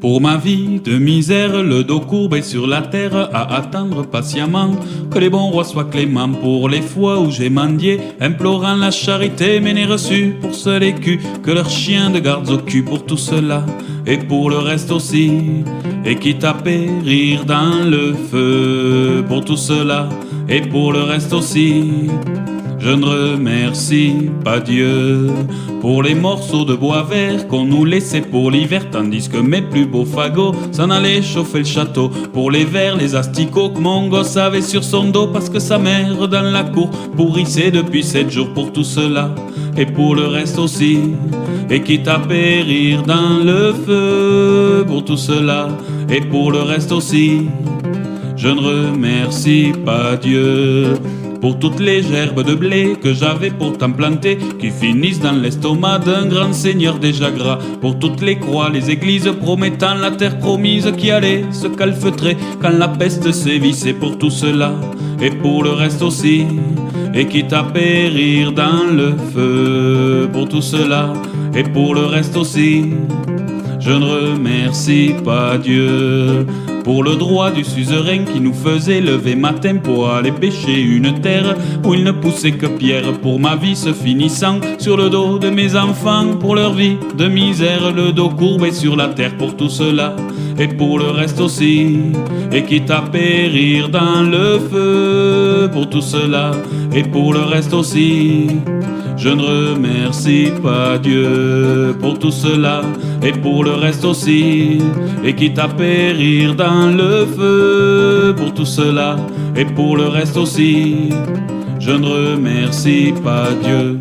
Pour ma vie de misère, le dos courbé sur la terre, à attendre patiemment que les bons rois soient cléments. Pour les fois où j'ai mendié, implorant la charité, mais n'ai reçu pour seul écu que leurs chiens de garde occupent. Pour tout cela et pour le reste aussi, et quitte à périr dans le feu. Pour tout cela et pour le reste aussi, je ne remercie pas Dieu pour les morceaux de bois vert qu'on nous laissait pour l'hiver, tandis que mes plus beaux fagots s'en allaient chauffer le château. Pour les vers, les asticots que mon gosse avait sur son dos, parce que sa mère dans la cour pourrissait depuis 7 jours. Pour tout cela et pour le reste aussi, et quitte à périr dans le feu. Pour tout cela et pour le reste aussi, je ne remercie pas Dieu pour toutes les gerbes de blé que j'avais pourtant plantées, qui finissent dans l'estomac d'un grand seigneur déjà gras. Pour toutes les croix, les églises promettant la terre promise qui allait se calfeutrer quand la peste sévissait. Pour tout cela et pour le reste aussi, et quitte à périr dans le feu. Pour tout cela et pour le reste aussi, je ne remercie pas Dieu pour le droit du suzerain qui nous faisait lever matin pour aller pêcher une terre où il ne poussait que pierre. Pour ma vie se finissant sur le dos de mes enfants, pour leur vie de misère, le dos courbé sur la terre. Pour tout cela et pour le reste aussi, et quitte à périr dans le feu. Pour tout cela et pour le reste aussi, je ne remercie pas Dieu pour tout cela et pour le reste aussi, et quitte à périr dans le feu. Pour tout cela et pour le reste aussi, je ne remercie pas Dieu.